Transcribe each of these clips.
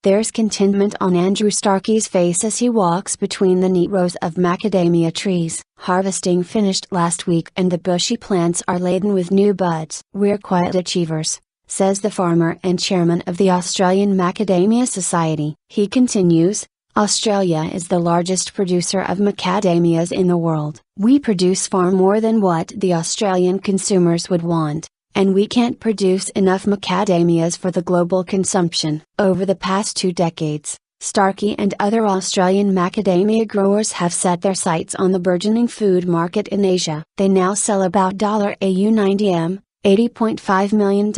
There's contentment on Andrew Starkey's face as he walks between the neat rows of macadamia trees. Harvesting finished last week and the bushy plants are laden with new buds. "We're quiet achievers," says the farmer and chairman of the Australian Macadamia Society. He continues, "Australia is the largest producer of macadamias in the world. We produce far more than what the Australian consumers would want, and we can't produce enough macadamias for the global consumption." Over the past 2 decades, Starkey and other Australian macadamia growers have set their sights on the burgeoning food market in Asia. They now sell about $90m, $80.5 million,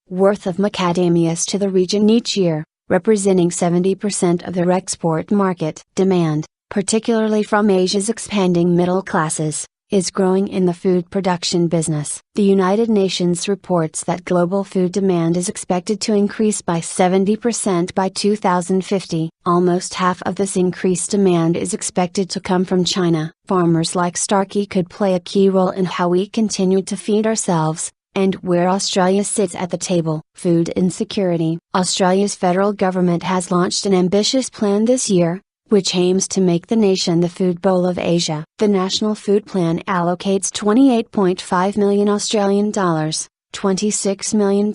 worth of macadamias to the region each year, representing 70% of their export market. Demand, particularly from Asia's expanding middle classes, is growing in the food production business. The United Nations reports that global food demand is expected to increase by 70% by 2050. Almost half of this increased demand is expected to come from China. Farmers like Starkey could play a key role in how we continue to feed ourselves, and where Australia sits at the table. Food insecurity. Australia's federal government has launched an ambitious plan this year, which aims to make the nation the food bowl of Asia. The National Food Plan allocates $28.5 million Australian dollars, $26 million,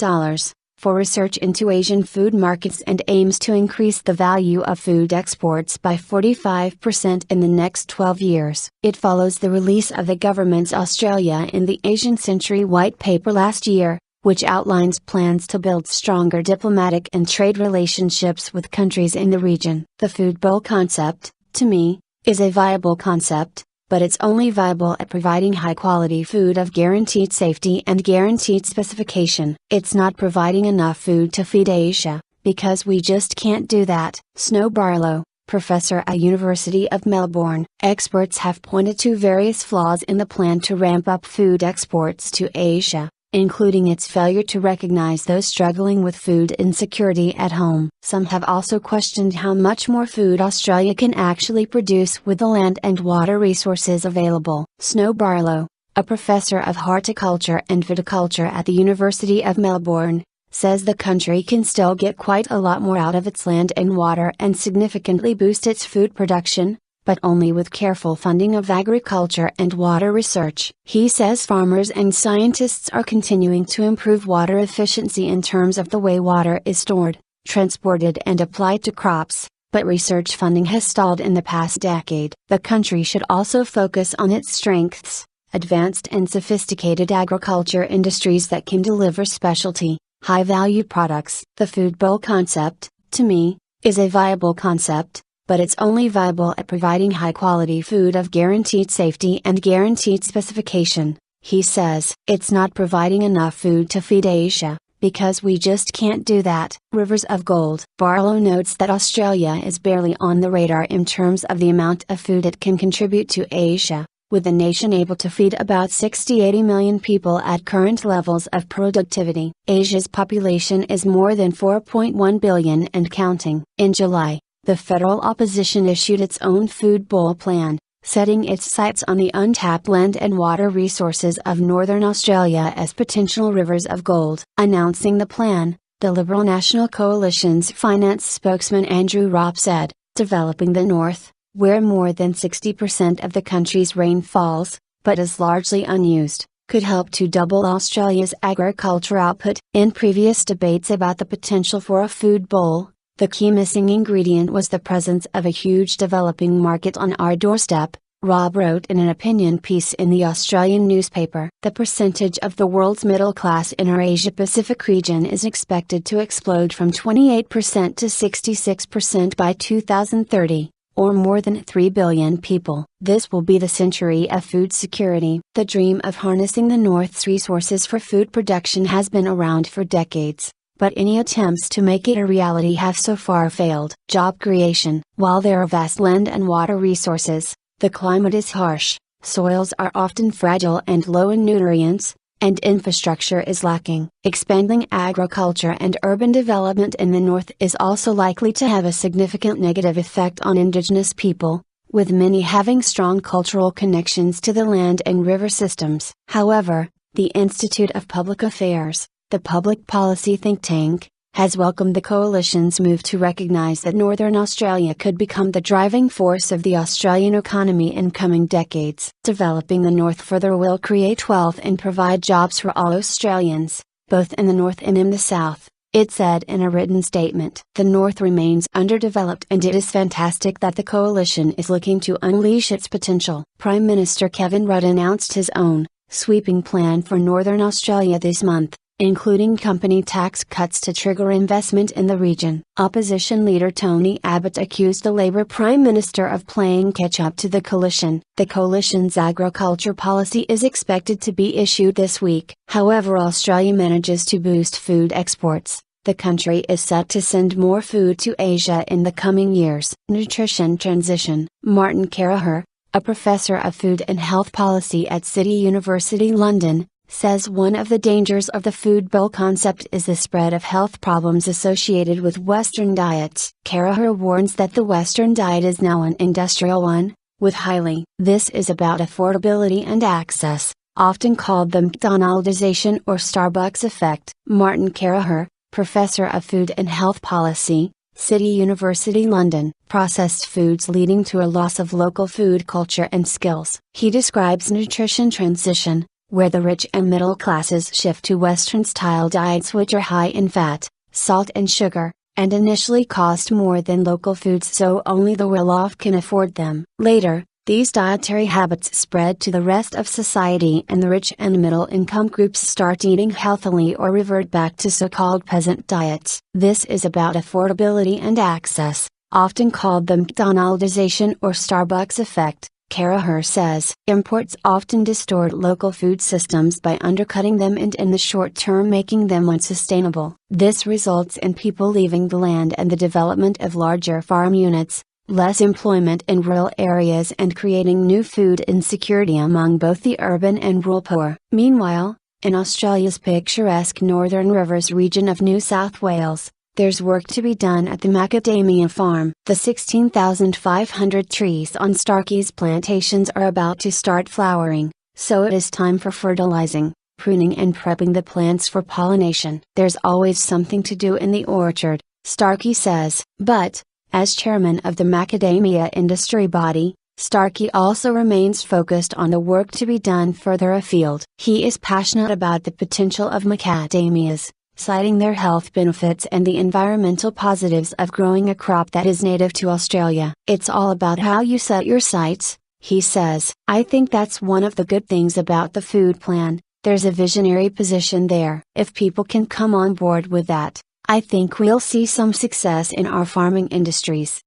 for research into Asian food markets and aims to increase the value of food exports by 45% in the next 12 years. It follows the release of the government's Australia in the Asian Century White Paper last year, which outlines plans to build stronger diplomatic and trade relationships with countries in the region. The food bowl concept, to me, is a viable concept, but it's only viable at providing high-quality food of guaranteed safety and guaranteed specification. It's not providing enough food to feed Asia, because we just can't do that. Snow Barlow, professor at University of Melbourne. Experts have pointed to various flaws in the plan to ramp up food exports to Asia, including its failure to recognize those struggling with food insecurity at home. Some have also questioned how much more food Australia can actually produce with the land and water resources available. Snow Barlow, a professor of horticulture and viticulture at the University of Melbourne, says the country can still get quite a lot more out of its land and water and significantly boost its food production, but only with careful funding of agriculture and water research. He says farmers and scientists are continuing to improve water efficiency in terms of the way water is stored, transported and applied to crops, but research funding has stalled in the past decade. The country should also focus on its strengths, advanced and sophisticated agriculture industries that can deliver specialty, high-value products. The food bowl concept, to me, is a viable concept, but it's only viable at providing high-quality food of guaranteed safety and guaranteed specification. He says, "It's not providing enough food to feed Asia, because we just can't do that." Rivers of gold. Barlow notes that Australia is barely on the radar in terms of the amount of food it can contribute to Asia, with the nation able to feed about 60-80 million people at current levels of productivity. Asia's population is more than 4.1 billion and counting. In July, the federal opposition issued its own food bowl plan, setting its sights on the untapped land and water resources of northern Australia as potential rivers of gold. Announcing the plan, the Liberal National Coalition's finance spokesman Andrew Starkey said, "Developing the north, where more than 60% of the country's rain falls, but is largely unused, could help to double Australia's agriculture output." In previous debates about the potential for a food bowl, the key missing ingredient was the presence of a huge developing market on our doorstep, Rob wrote in an opinion piece in the Australian newspaper. The percentage of the world's middle class in our Asia-Pacific region is expected to explode from 28% to 66% by 2030, or more than 3 billion people. This will be the century of food security. The dream of harnessing the North's resources for food production has been around for decades, but any attempts to make it a reality have so far failed. Job creation. While there are vast land and water resources, the climate is harsh, soils are often fragile and low in nutrients, and infrastructure is lacking. Expanding agriculture and urban development in the north is also likely to have a significant negative effect on indigenous people, with many having strong cultural connections to the land and river systems. However, the Institute of Public Affairs, the public policy think tank, has welcomed the coalition's move to recognise that Northern Australia could become the driving force of the Australian economy in coming decades. Developing the North further will create wealth and provide jobs for all Australians, both in the North and in the South, it said in a written statement. The North remains underdeveloped and it is fantastic that the coalition is looking to unleash its potential. Prime Minister Kevin Rudd announced his own, sweeping plan for Northern Australia this month, including company tax cuts to trigger investment in the region. Opposition leader Tony Abbott accused the Labour Prime Minister of playing catch-up to the coalition. The coalition's agriculture policy is expected to be issued this week. However, Australia manages to boost food exports. The country is set to send more food to Asia in the coming years. Nutrition transition. Martin Carraher, a professor of food and health policy at City University London, says one of the dangers of the food bowl concept is the spread of health problems associated with Western diets. Carraher warns that the Western diet is now an industrial one, with highly. This is about affordability and access, often called the McDonaldization or Starbucks effect. Martin Carraher, professor of food and health policy, City University London. Processed foods leading to a loss of local food culture and skills. He describes nutrition transition, where the rich and middle classes shift to Western-style diets which are high in fat, salt and sugar, and initially cost more than local foods so only the well-off can afford them. Later, these dietary habits spread to the rest of society and the rich and middle-income groups start eating healthily or revert back to so-called peasant diets. This is about affordability and access, often called the McDonaldization or Starbucks effect. Carraher says, imports often distort local food systems by undercutting them and in the short term making them unsustainable. This results in people leaving the land and the development of larger farm units, less employment in rural areas and creating new food insecurity among both the urban and rural poor. Meanwhile, in Australia's picturesque Northern Rivers region of New South Wales, there's work to be done at the macadamia farm. The 16,500 trees on Starkey's plantations are about to start flowering, so it is time for fertilizing, pruning and prepping the plants for pollination. There's always something to do in the orchard, Starkey says. But, as chairman of the macadamia industry body, Starkey also remains focused on the work to be done further afield. He is passionate about the potential of macadamias, citing their health benefits and the environmental positives of growing a crop that is native to Australia. It's all about how you set your sights, he says. I think that's one of the good things about the food plan, there's a visionary position there. If people can come on board with that, I think we'll see some success in our farming industries.